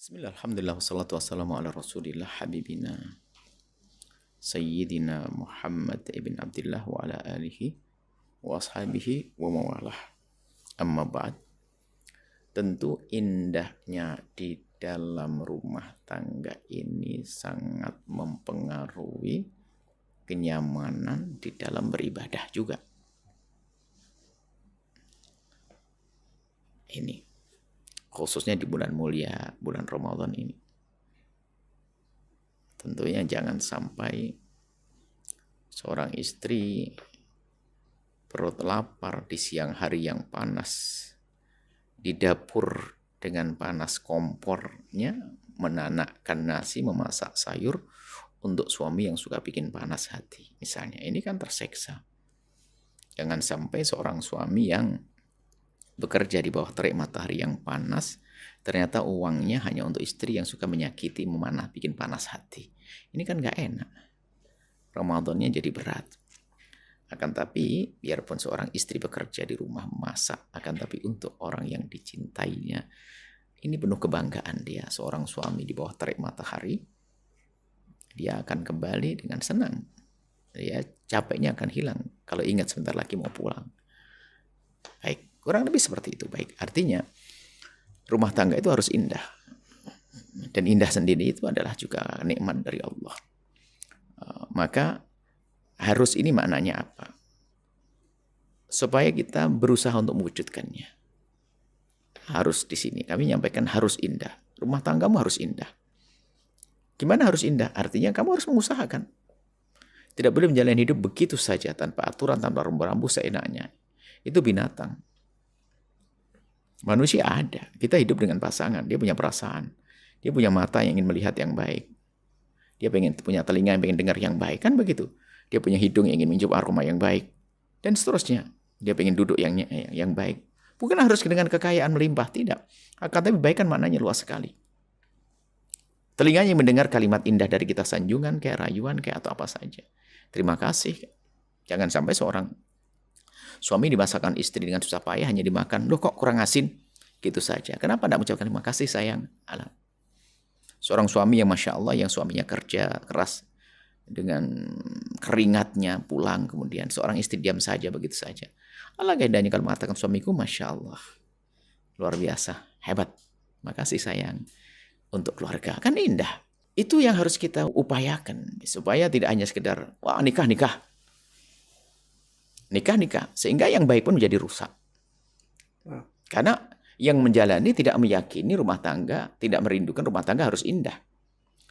Bismillah, alhamdulillah, wassalatu wassalamu ala rasulillah habibina Sayyidina Muhammad ibn Abdullah wa ala alihi wa ashabihi wa mawalah. Amma ba'd. Tentu indahnya di dalam rumah tangga ini sangat mempengaruhi kenyamanan di dalam beribadah juga. Ini khususnya di bulan mulia, bulan Ramadan ini. Tentunya jangan sampai seorang istri perut lapar di siang hari yang panas, di dapur dengan panas kompornya, menanakkan nasi, memasak sayur untuk suami yang suka bikin panas hati. Misalnya, ini kan terseksa. Jangan sampai seorang suami yang bekerja di bawah terik matahari yang panas, ternyata uangnya hanya untuk istri yang suka menyakiti, memanah, bikin panas hati. Ini kan gak enak. Ramadannya jadi berat. Akan tapi, biarpun seorang istri bekerja di rumah masak, akan tapi untuk orang yang dicintainya, ini penuh kebanggaan dia. Seorang suami di bawah terik matahari, dia akan kembali dengan senang. Ya, capeknya akan hilang kalau ingat sebentar lagi mau pulang. Baik. Kurang lebih seperti itu. Baik, artinya rumah tangga itu harus indah. Dan indah sendiri itu adalah juga nikmat dari Allah. Maka harus ini maknanya apa? Supaya kita berusaha untuk mewujudkannya. Harus di sini. Kami nyampaikan harus indah. Rumah tanggamu harus indah. Gimana harus indah? Artinya kamu harus mengusahakan. Tidak boleh menjalani hidup begitu saja tanpa aturan, tanpa rambu-rambu seenaknya. Itu binatang. Manusia ada. Kita hidup dengan pasangan. Dia punya perasaan. Dia punya mata yang ingin melihat yang baik. Dia punya telinga yang pengen dengar yang baik. Kan begitu. Dia punya hidung yang ingin mencium aroma yang baik. Dan seterusnya. Dia pengen duduk yang baik. Bukan harus dengan kekayaan melimpah. Tidak. Akan tapi baik kan maknanya luas sekali. Telinganya yang mendengar kalimat indah dari kita, sanjungan, kayak rayuan, kayak atau apa saja. Terima kasih. Jangan sampai seorang suami dimasakan istri dengan susah payah, hanya dimakan, loh kok kurang asin? Gitu saja. Kenapa tidak mengucapkan terima kasih sayang? Alam. Seorang suami yang Masya Allah, yang suaminya kerja keras, dengan keringatnya pulang, kemudian seorang istri diam saja, begitu saja. Alangkah indahnya kalau mengatakan suamiku, Masya Allah. Luar biasa, hebat. Makasih sayang. Untuk keluarga, kan indah. Itu yang harus kita upayakan, supaya tidak hanya sekedar, wah nikah. Nikah, sehingga yang baik pun menjadi rusak. Karena yang menjalani tidak meyakini rumah tangga, tidak merindukan rumah tangga harus indah.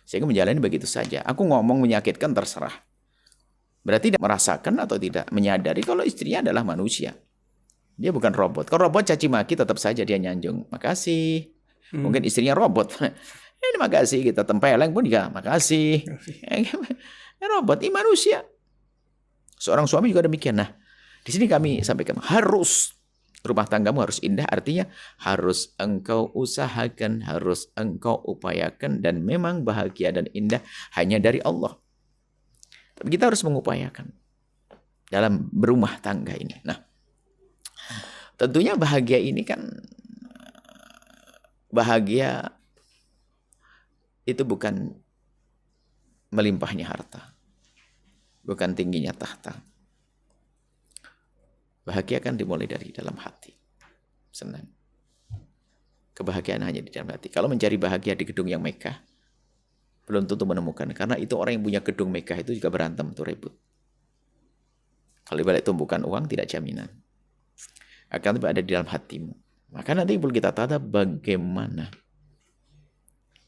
Sehingga menjalani begitu saja. Aku ngomong menyakitkan terserah. Berarti tidak merasakan atau tidak menyadari kalau istrinya adalah manusia. Dia bukan robot. Kalau robot caci maki tetap saja dia nyanjung. Makasih. Mungkin istrinya robot. Ini makasih, kita tempeleng pun dia makasih. Robot, ini manusia. Seorang suami juga demikian. Nah, di sini kami sampaikan harus rumah tanggamu harus indah, artinya harus engkau usahakan, harus engkau upayakan, dan memang bahagia dan indah hanya dari Allah. Tapi kita harus mengupayakan dalam berumah tangga ini. Nah, tentunya bahagia ini kan bahagia itu bukan melimpahnya harta, bukan tingginya tahta. Bahagia kan dimulai dari dalam hati. Senang. Kebahagiaan hanya di dalam hati. Kalau mencari bahagia di gedung yang megah, belum tentu menemukan. Karena itu orang yang punya gedung megah itu juga berantem, itu ribut. Kalau dibalik tumpukan uang, tidak jaminan. Akan tapi ada di dalam hatimu. Maka nanti perlu kita tata bagaimana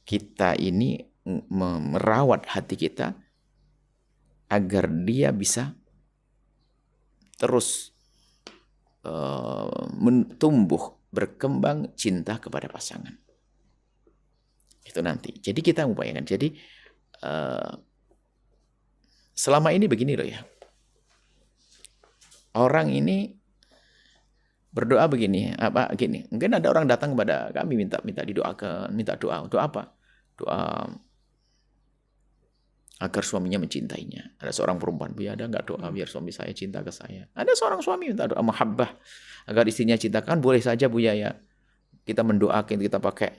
kita ini merawat hati kita agar dia bisa terus tumbuh, berkembang cinta kepada pasangan. Itu nanti. Jadi kita upayakan. Jadi selama ini begini loh ya. Orang ini berdoa begini, apa gini. Mungkin ada orang datang kepada kami minta didoakan, minta doa. Doa apa? Doa agar suaminya mencintainya. Ada seorang perempuan, ada nggak doa biar suami saya cinta ke saya? Ada seorang suami minta doa mahabbah agar istrinya cintakan, boleh saja Bu ya. Kita mendoakan, kita pakai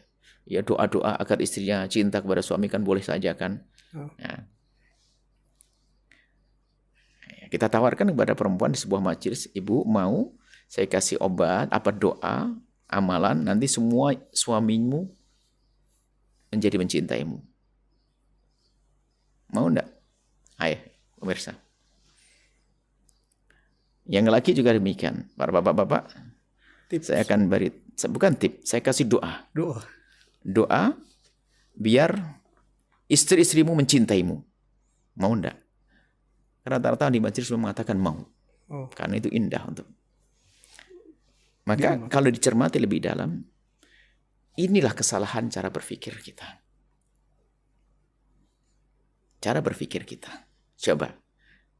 Ya doa-doa agar istrinya cinta kepada suami kan boleh saja kan. Nah, kita tawarkan kepada perempuan di sebuah majelis, ibu mau saya kasih obat, apa doa, amalan, nanti semua suamimu menjadi mencintaimu. Mau enggak? Ayo, pemirsa. Yang laki juga demikian. Para bapak-bapak, saya akan beri, bukan tip, saya kasih doa. Doa biar istri-istrimu mencintaimu. Mau enggak? Rata-rata di majelis mengatakan mau. Karena itu indah untuk. Maka kalau dicermati lebih dalam, inilah kesalahan cara berpikir kita. Cara berpikir kita. Coba.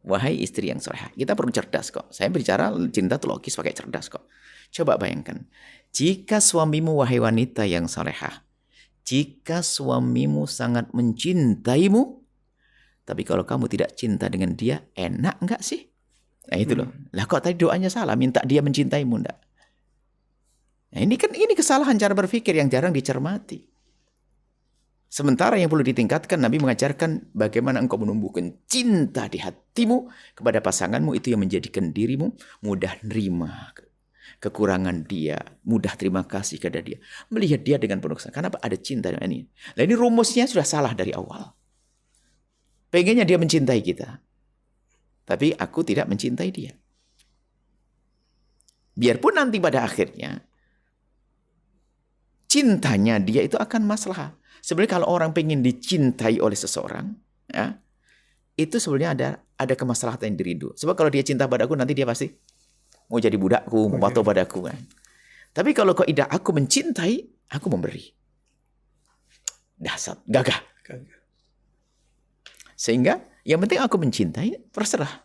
Wahai istri yang solehah. Kita perlu cerdas kok. Saya bicara cinta itu logis pakai cerdas kok. Coba bayangkan. Jika suamimu wahai wanita yang solehah. Jika suamimu sangat mencintaimu. Tapi kalau kamu tidak cinta dengan dia. Enak enggak sih? Nah itu loh. Lah kok tadi doanya salah. Minta dia mencintaimu enggak? Nah ini kesalahan cara berpikir yang jarang dicermati. Sementara yang perlu ditingkatkan, Nabi mengajarkan bagaimana engkau menumbuhkan cinta di hatimu kepada pasanganmu, itu yang menjadikan dirimu mudah nerima kekurangan dia, mudah terima kasih kepada dia, melihat dia dengan penuh kesadaran. Kenapa ada cinta dengan ini? Nah ini rumusnya sudah salah dari awal. Pengennya dia mencintai kita, tapi aku tidak mencintai dia. Biarpun nanti pada akhirnya cintanya dia itu akan masalah. Sebenarnya kalau orang pengen dicintai oleh seseorang, ya, itu sebenarnya ada kemaslahatan yang dirindu. Sebab kalau dia cinta padaku, nanti dia pasti mau jadi budakku, mau patuh padaku. Kan. Tapi kalau kaidah aku mencintai, aku memberi. Dasar, gagah. Sehingga yang penting aku mencintai, terserah.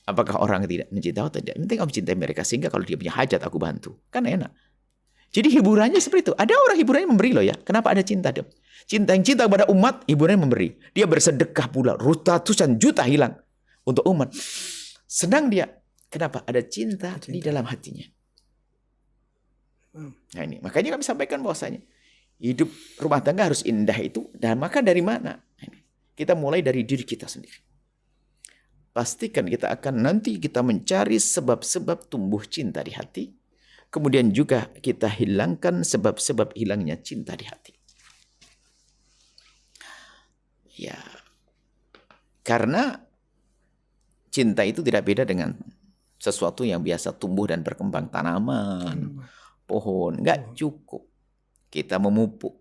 Apakah orang tidak mencintai atau tidak. Yang penting aku mencintai mereka. Sehingga kalau dia punya hajat, aku bantu. Kan enak. Jadi hiburannya seperti itu. Ada orang hiburannya memberi loh ya. Kenapa ada cinta dong? Cinta yang cinta kepada umat, hiburannya memberi. Dia bersedekah pula. Ratusan juta hilang untuk umat. Senang dia. Kenapa? Ada cinta di dalam hatinya. Nah ini. Makanya kami sampaikan bahwasanya hidup rumah tangga harus indah itu. Dan maka dari mana? Kita mulai dari diri kita sendiri. Pastikan kita akan nanti kita mencari sebab-sebab tumbuh cinta di hati. Kemudian juga kita hilangkan sebab-sebab hilangnya cinta di hati. Ya, karena cinta itu tidak beda dengan sesuatu yang biasa tumbuh dan berkembang. Tanaman, pohon. Nggak cukup kita memupuk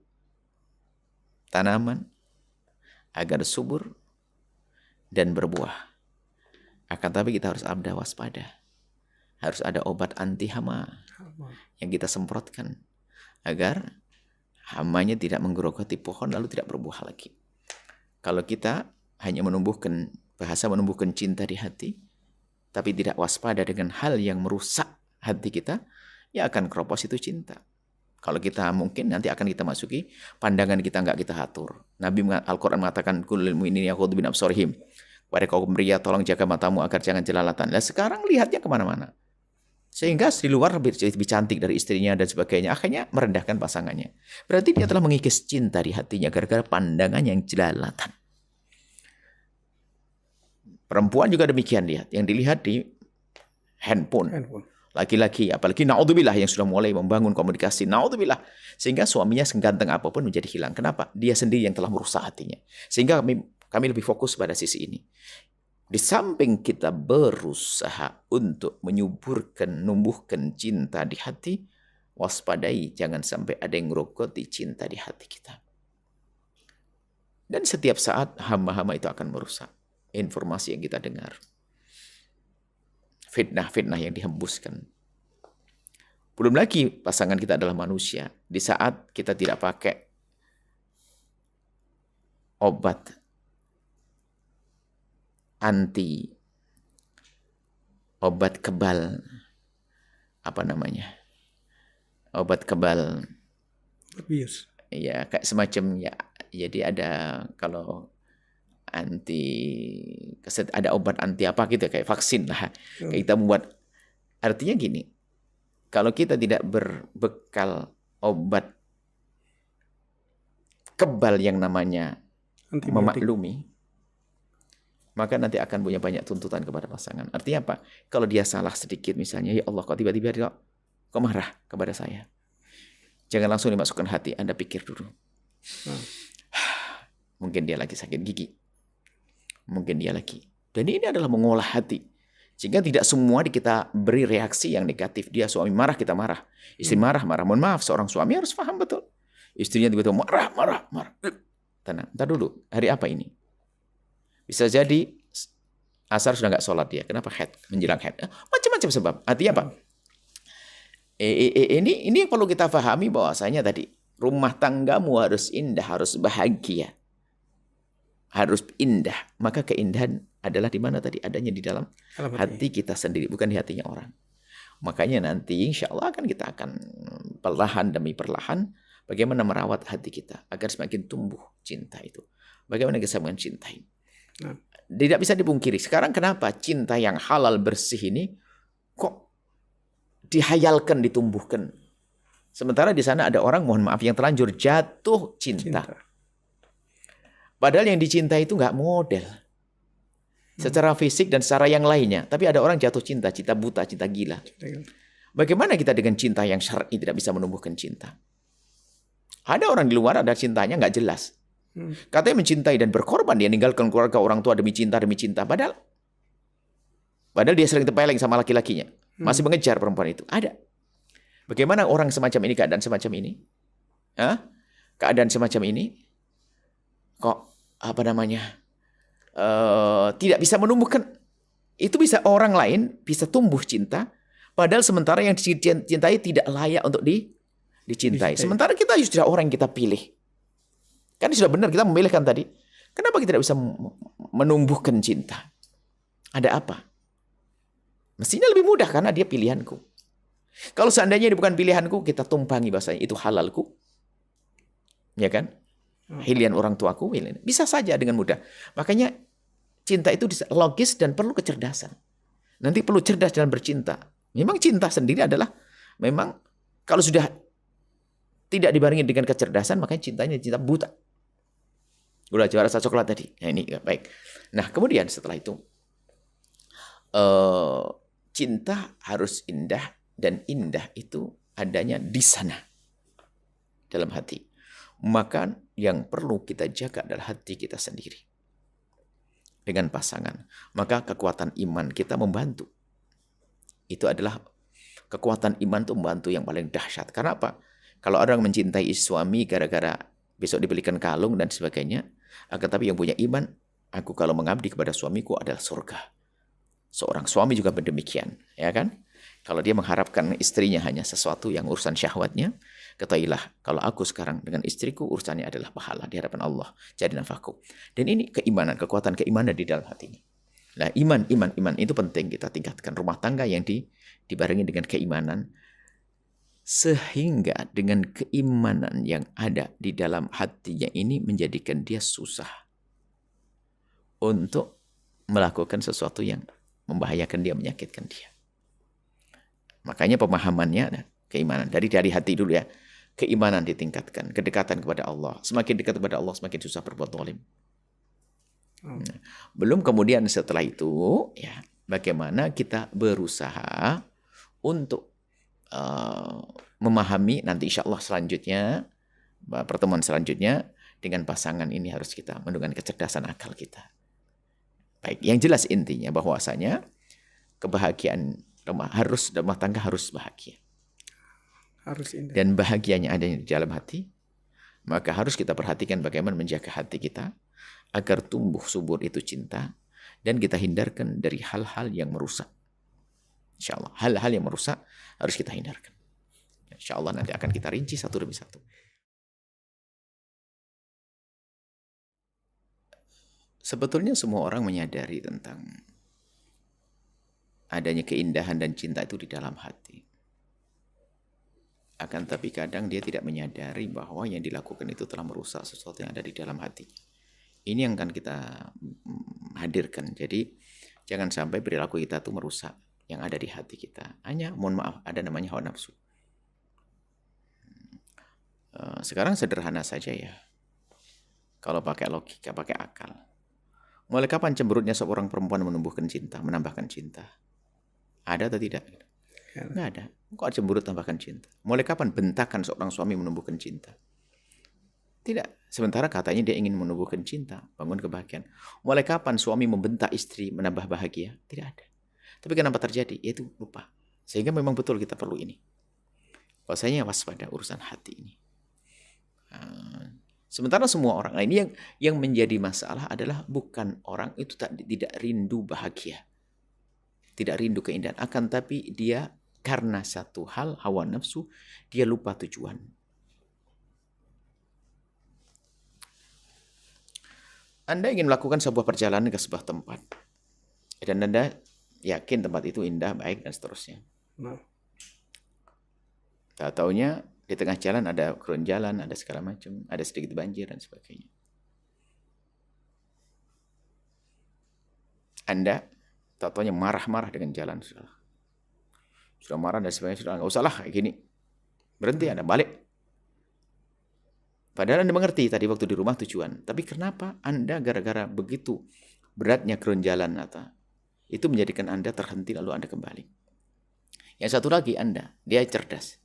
tanaman agar subur dan berbuah. Akan tapi kita harus ada waspada. Harus ada obat anti hama yang kita semprotkan agar hamanya tidak menggerogoti pohon lalu tidak berbuah lagi. Kalau kita hanya menumbuhkan cinta di hati tapi tidak waspada dengan hal yang merusak hati kita, ya akan keropos itu cinta. Kalau kita mungkin nanti akan kita masuki pandangan kita nggak kita atur. Nabi Al-Quran mengatakan kullil mu'minina yaghuddu min absarihim. Pada kaum pria tolong jaga matamu agar jangan jelalatan. Nah sekarang lihatnya kemana-mana. Sehingga di luar lebih cantik dari istrinya dan sebagainya. Akhirnya merendahkan pasangannya. Berarti dia telah mengikis cinta di hatinya gara-gara pandangan yang jelalatan. Perempuan juga demikian lihat. Yang dilihat di handphone. Laki-laki, apalagi naudzubillah yang sudah mulai membangun komunikasi. Naudzubillah. Sehingga suaminya seganteng apapun menjadi hilang. Kenapa? Dia sendiri yang telah merusak hatinya. Sehingga kami lebih fokus pada sisi ini. Di samping kita berusaha untuk numbuhkan cinta di hati, waspadai jangan sampai ada yang ngerogoti cinta di hati kita. Dan setiap saat hama-hama itu akan merusak informasi yang kita dengar. Fitnah-fitnah yang dihembuskan. Belum lagi pasangan kita adalah manusia. Di saat kita tidak pakai obat obat kebal, obat kebal bius. Ya, kayak semacam ya. Jadi ada kalau ada obat anti apa gitu kayak vaksin lah. Kita membuat artinya gini. Kalau kita tidak berbekal obat kebal yang namanya Antibiotik. memaklumi, maka nanti akan punya banyak tuntutan kepada pasangan. Artinya apa? Kalau dia salah sedikit misalnya, ya Allah kok tiba-tiba dia kok marah kepada saya. Jangan langsung dimasukkan hati, Anda pikir dulu. Mungkin dia lagi sakit gigi. Mungkin dia lagi. Dan ini adalah mengolah hati. Sehingga tidak semua kita beri reaksi yang negatif. Dia suami marah, kita marah. Istri marah. Mohon maaf, seorang suami harus paham betul. Istrinya tiba-tiba marah. Tenang, ntar dulu. Hari apa ini? Bisa jadi asar sudah nggak sholat dia. Kenapa head? Menjelang head. Macam-macam sebab. Artinya apa? Ini yang perlu kita pahami bahwasanya tadi. Rumah tanggamu harus indah, harus bahagia. Harus indah. Maka keindahan adalah di mana tadi? Adanya di dalam hati kita sendiri. Bukan di hatinya orang. Makanya nanti insya Allah kita akan perlahan demi perlahan. Bagaimana merawat hati kita. Agar semakin tumbuh cinta itu. Bagaimana kita mencintai. Tidak bisa dipungkiri. Sekarang kenapa cinta yang halal bersih ini kok dihayalkan, ditumbuhkan. Sementara di sana ada orang, mohon maaf, yang terlanjur jatuh cinta. Padahal yang dicintai itu nggak model. Secara fisik dan secara yang lainnya. Tapi ada orang jatuh cinta, cinta buta, cinta gila. Bagaimana kita dengan cinta yang syar'i tidak bisa menumbuhkan cinta? Ada orang di luar, ada cintanya nggak jelas. Katanya mencintai dan berkorban, dia ninggalkan keluarga orang tua demi cinta. Padahal dia sering tempeleng sama laki-lakinya. Masih mengejar perempuan itu. Ada. Bagaimana orang semacam ini, keadaan semacam ini? Keadaan semacam ini kok tidak bisa menumbuhkan. Itu bisa orang lain bisa tumbuh cinta, padahal sementara yang dicintai tidak layak untuk dicintai. Sementara kita justru orang yang kita pilih. Kan sudah benar kita memilihkan tadi. Kenapa kita tidak bisa menumbuhkan cinta? Ada apa? Mestinya lebih mudah karena dia pilihanku. Kalau seandainya ini bukan pilihanku, kita tumpangi bahasanya itu halalku. Ya kan? Pilihan orang tuaku. Bisa saja dengan mudah. Makanya cinta itu logis dan perlu kecerdasan. Nanti perlu cerdas dalam bercinta. Memang cinta sendiri adalah memang kalau sudah tidak dibarengi dengan kecerdasan, makanya cintanya cinta buta. Udah juara rasa coklat tadi. Nah, ini baik. Nah, kemudian setelah itu cinta harus indah, dan indah itu adanya di sana dalam hati. Maka yang perlu kita jaga adalah hati kita sendiri dengan pasangan. Maka kekuatan iman kita membantu. Itu adalah kekuatan iman itu membantu yang paling dahsyat. Karena apa? Kalau orang mencintai suami gara-gara besok dibelikan kalung dan sebagainya, akan tapi yang punya iman, aku kalau mengabdi kepada suamiku adalah surga. Seorang suami juga demikian, ya kan? Kalau dia mengharapkan istrinya hanya sesuatu yang urusan syahwatnya, ketahuilah kalau aku sekarang dengan istriku urusannya adalah pahala di hadapan Allah, jadi nafkahku. Dan ini keimanan, kekuatan keimanan di dalam hati ini. Nah, iman itu penting kita tingkatkan. Rumah tangga yang dibarengi dengan keimanan, sehingga dengan keimanan yang ada di dalam hatinya ini menjadikan dia susah untuk melakukan sesuatu yang membahayakan dia, menyakitkan dia. Makanya pemahamannya, keimanan. Dari hati dulu ya. Keimanan ditingkatkan. Kedekatan kepada Allah. Semakin dekat kepada Allah, semakin susah berbuat zalim. Belum kemudian setelah itu, ya, bagaimana kita berusaha untuk memahami nanti insya Allah selanjutnya, pertemuan selanjutnya, dengan pasangan ini harus kita menggunakan kecerdasan akal kita. Baik, yang jelas intinya bahwasanya kebahagiaan rumah tangga harus bahagia. Harus indah. Dan bahagianya adanya di dalam hati, maka harus kita perhatikan bagaimana menjaga hati kita agar tumbuh subur itu cinta, dan kita hindarkan dari hal-hal yang merusak. Insya Allah, hal-hal yang merusak harus kita hindarkan. Insya Allah nanti akan kita rinci satu demi satu. Sebetulnya semua orang menyadari tentang adanya keindahan dan cinta itu di dalam hati. Akan tapi kadang dia tidak menyadari bahwa yang dilakukan itu telah merusak sesuatu yang ada di dalam hatinya. Ini yang akan kita hadirkan. Jadi jangan sampai perilaku kita itu merusak yang ada di hati kita. Hanya, mohon maaf, ada namanya hawa nafsu. Sekarang sederhana saja ya. Kalau pakai logika, pakai akal. Mulai kapan cemberutnya seorang perempuan menumbuhkan cinta, menambahkan cinta? Ada atau tidak? Nggak ada. Kok cemberut tambahkan cinta? Mulai kapan bentakan seorang suami menumbuhkan cinta? Tidak. Sementara katanya dia ingin menumbuhkan cinta, bangun kebahagiaan. Mulai kapan suami membentak istri menambah bahagia? Tidak ada. Tapi kenapa terjadi? Yaitu lupa. Sehingga memang betul kita perlu ini. Bahwasanya waspada urusan hati ini. Sementara semua orang, nah ini yang menjadi masalah adalah bukan orang itu tidak rindu bahagia. Tidak rindu keindahan. Akan tapi dia karena satu hal, hawa nafsu, dia lupa tujuan. Anda ingin melakukan sebuah perjalanan ke sebuah tempat. Dan Anda yakin tempat itu indah, baik, dan seterusnya. Tak taunya di tengah jalan ada keronjalan, ada segala macam, ada sedikit banjir dan sebagainya. Anda tak taunya marah-marah dengan jalan. Sudah marah dan sebagainya, sudah nggak usah lah kayak gini. Berhenti, Anda balik. Padahal Anda mengerti tadi waktu di rumah tujuan. Tapi kenapa Anda gara-gara begitu beratnya keronjalan itu menjadikan Anda terhenti lalu Anda kembali. Yang satu lagi Anda, dia cerdas.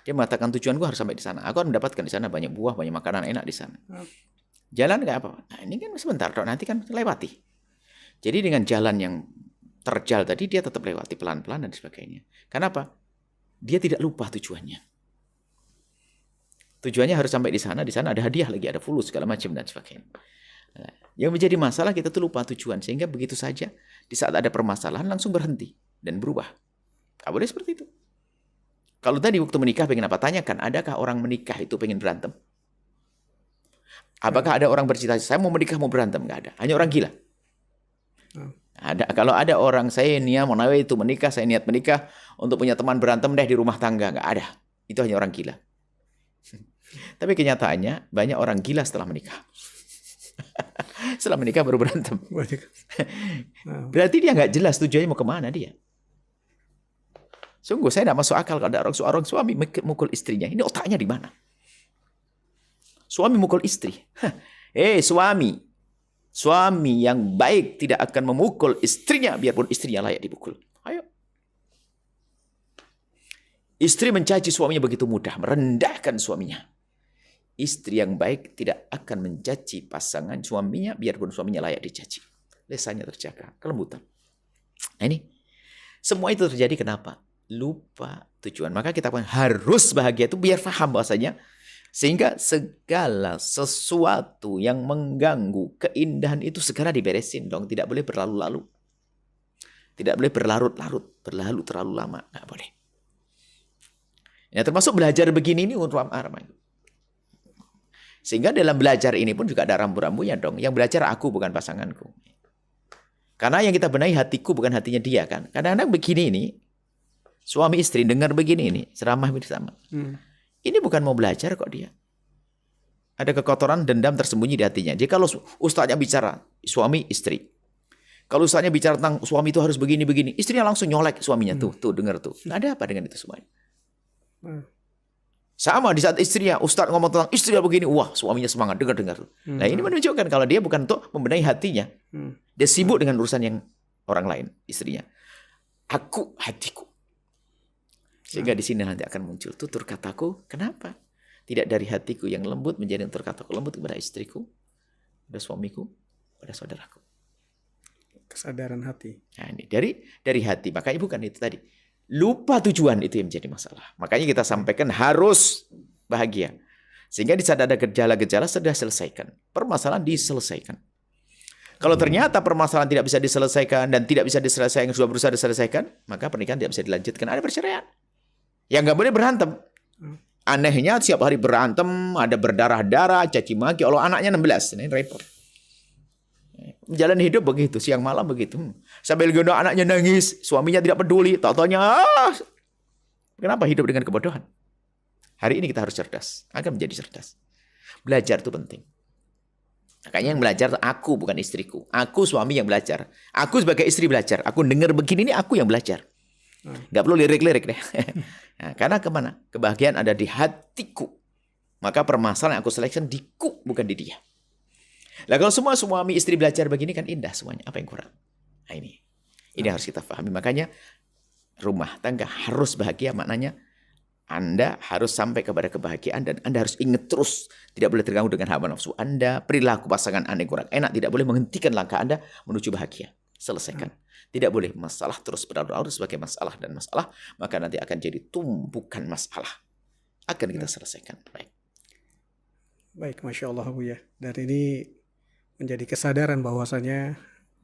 Dia mengatakan tujuanku harus sampai di sana. Aku akan mendapatkan di sana banyak buah, banyak makanan enak di sana. Jalan nggak apa-apa. Nah ini kan sebentar, nanti kan lewati. Jadi dengan jalan yang terjal tadi dia tetap lewati pelan-pelan dan sebagainya. Kenapa? Dia tidak lupa tujuannya. Tujuannya harus sampai di sana ada hadiah lagi, ada fulus segala macam dan sebagainya. Nah, yang menjadi masalah kita tuh lupa tujuan sehingga begitu saja di saat ada permasalahan langsung berhenti dan berubah. Gak boleh seperti itu. Kalau tadi waktu menikah pengen apa? Tanyakan, adakah orang menikah itu pengen berantem? Apakah ada orang bercita-cita, saya mau menikah mau berantem? Gak ada. Hanya orang gila. Ada. Kalau ada orang, saya niat mau nawe itu menikah, saya niat menikah untuk punya teman berantem deh di rumah tangga. Gak ada. Itu hanya orang gila. Tapi kenyataannya banyak orang gila setelah menikah. Setelah menikah baru berantem. Berarti dia gak jelas tujuannya mau kemana dia. Sungguh saya tidak masuk akal kalau ada orang suami mukul istrinya. Ini otaknya di mana? Suami mukul istri. Suami. Suami yang baik tidak akan memukul istrinya biarpun istrinya layak dipukul. Ayo. Istri mencaci suaminya begitu mudah, merendahkan suaminya. Istri yang baik tidak akan mencaci pasangan suaminya biarpun suaminya layak dicaci. Lesanya terjaga, kelembutan. Nah ini. Semua itu terjadi kenapa? Lupa tujuan. Maka kita harus bahagia itu biar paham bahasanya. Sehingga segala sesuatu yang mengganggu keindahan itu segera diberesin dong. Tidak boleh berlalu-lalu. Tidak boleh berlarut-larut. Berlalu terlalu lama. Nggak boleh. Ya, termasuk belajar begini ini untuk ramai. Sehingga dalam belajar ini pun juga ada rambu-rambunya dong. Yang belajar aku bukan pasanganku. Karena yang kita benahi hatiku bukan hatinya dia kan. Kadang-kadang begini ini. Suami istri dengar begini ini, ceramah bersama. Ini bukan mau belajar kok dia. Ada kekotoran dendam tersembunyi di hatinya. Jadi kalau ustaznya bicara suami istri. Kalau ustaznya bicara tentang suami itu harus begini-begini, istrinya langsung nyolek suaminya tuh dengar tuh. Ada apa dengan itu semuanya? Sama di saat istrinya, ustaz ngomong tentang istrinya begini, wah suaminya semangat dengar tuh. Nah ini menunjukkan kalau dia bukan untuk membenahi hatinya. Dia sibuk dengan urusan yang orang lain, istrinya. Aku, hatiku. Sehingga di sini nanti akan muncul tutur kataku. Kenapa? Tidak dari hatiku yang lembut menjadi tutur kataku lembut kepada istriku, kepada suamiku, kepada saudaraku. Kesadaran hati. Nah ini dari hati. Makanya bukan itu tadi. Lupa tujuan itu yang menjadi masalah. Makanya kita sampaikan harus bahagia. Sehingga di saat ada gejala-gejala sudah selesaikan. Permasalahan diselesaikan. Kalau ternyata permasalahan tidak bisa diselesaikan dan tidak bisa diselesaikan, sudah berusaha diselesaikan, maka pernikahan tidak bisa dilanjutkan. Ada perceraian. Yang nggak boleh berantem. Anehnya setiap hari berantem, ada berdarah-darah, caci maki. Allah anaknya 16, ini repot. Jalan hidup begitu, siang malam begitu. Sambil gendong anaknya nangis, suaminya tidak peduli. Tau-taunya, kenapa hidup dengan kebodohan? Hari ini kita harus cerdas, akan menjadi cerdas. Belajar itu penting. Makanya yang belajar aku bukan istriku. Aku suami yang belajar. Aku sebagai istri belajar. Aku dengar begini ini aku yang belajar. Gak perlu lirik-lirik deh. Nah, karena kemana? Kebahagiaan ada di hatiku. Maka permasalahan yang aku selection diku, bukan di dia. Nah, kalau semua suami istri belajar begini kan indah semuanya. Apa yang kurang? Nah, ini harus kita pahami. Makanya rumah tangga harus bahagia, maknanya Anda harus sampai kepada kebahagiaan dan Anda harus ingat terus. Tidak boleh terganggu dengan hawa nafsu Anda, perilaku pasangan Anda yang kurang enak. Tidak boleh menghentikan langkah Anda menuju bahagia. Selesaikan. Tidak boleh masalah terus berlarut-larut sebagai masalah dan masalah. Maka nanti akan jadi tumpukan masalah. Akan kita selesaikan. Baik. Baik, Masya Allah Buya. Dan ini menjadi kesadaran bahwasanya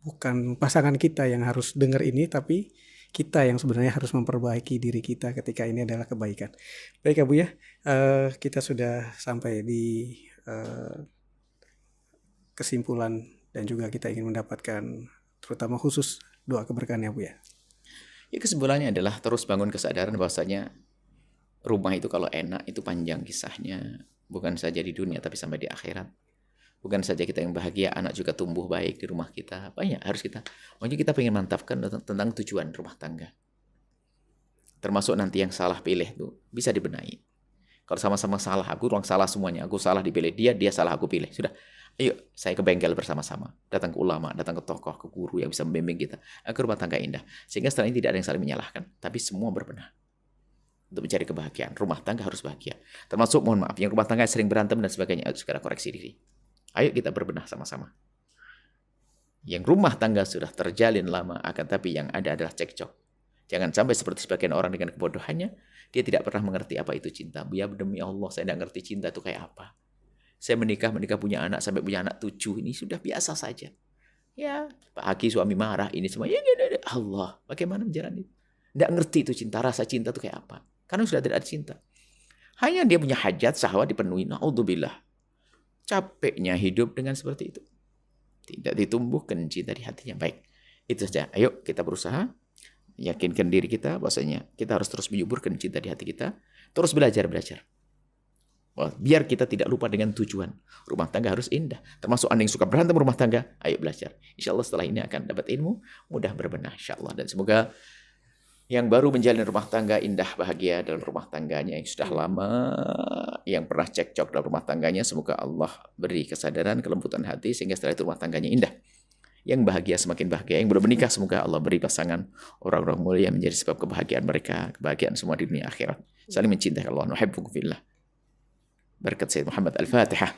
bukan pasangan kita yang harus dengar ini, tapi kita yang sebenarnya harus memperbaiki diri kita ketika ini adalah kebaikan. Baik, Abu ya, kita sudah sampai di kesimpulan dan juga kita ingin mendapatkan terutama khusus doa keberkahan ya Bu ya. Ya, kesimpulannya adalah terus bangun kesadaran bahwasanya rumah itu kalau enak itu panjang kisahnya, bukan saja di dunia tapi sampai di akhirat. Bukan saja kita yang bahagia, anak juga tumbuh baik di rumah kita. Banyak harus kita. Makanya kita pengen mantapkan tentang tujuan rumah tangga. Termasuk nanti yang salah pilih tuh bisa dibenahi. Kalau sama-sama salah, aku ruang salah semuanya. Aku salah dipilih dia, dia salah aku pilih. Sudah, ayo saya ke bengkel bersama-sama. Datang ke ulama, datang ke tokoh, ke guru yang bisa membimbing kita. Agar rumah tangga indah. Sehingga setelah ini tidak ada yang saling menyalahkan. Tapi semua berbenah. Untuk mencari kebahagiaan. Rumah tangga harus bahagia. Termasuk, mohon maaf, yang rumah tangga sering berantem dan sebagainya. Harus segera koreksi diri. Ayo kita berbenah sama-sama. Yang rumah tangga sudah terjalin lama, akan tapi yang ada adalah cekcok. Jangan sampai seperti sebagian orang dengan kebodohannya, dia tidak pernah mengerti apa itu cinta. Ya demi Allah, saya tidak ngerti cinta itu kayak apa. Saya menikah punya anak, sampai punya anak 7, ini sudah biasa saja. Ya, Pak Haki suami marah, ini semua. Ya, Allah, bagaimana menjalani? Tidak ngerti itu cinta, rasa cinta itu kayak apa. Karena sudah tidak ada cinta. Hanya dia punya hajat, syahwat dipenuhi. Na'udzubillah. Capeknya hidup dengan seperti itu. Tidak ditumbuhkan cinta di hatinya. Baik, itu saja. Ayo kita berusaha. Yakinkan diri kita bahwasanya kita harus terus menyuburkan cinta di hati kita. Terus belajar. Biar kita tidak lupa dengan tujuan. Rumah tangga harus indah. Termasuk Anda yang suka berantem rumah tangga, ayo belajar. Insya Allah setelah ini akan dapat ilmu. Mudah berbenah insya Allah. Dan semoga yang baru menjalin rumah tangga indah bahagia dalam rumah tangganya, yang sudah lama yang pernah cekcok dalam rumah tangganya, semoga Allah beri kesadaran, kelembutan hati sehingga setelah itu rumah tangganya indah. Yang bahagia semakin bahagia, yang belum menikah semoga Allah beri pasangan orang-orang mulia menjadi sebab kebahagiaan mereka, kebahagiaan semua di dunia akhirat. Saling mencintai Allah. Nuhibbukum fillah. Berkat Sayyid Muhammad Al-Fatihah.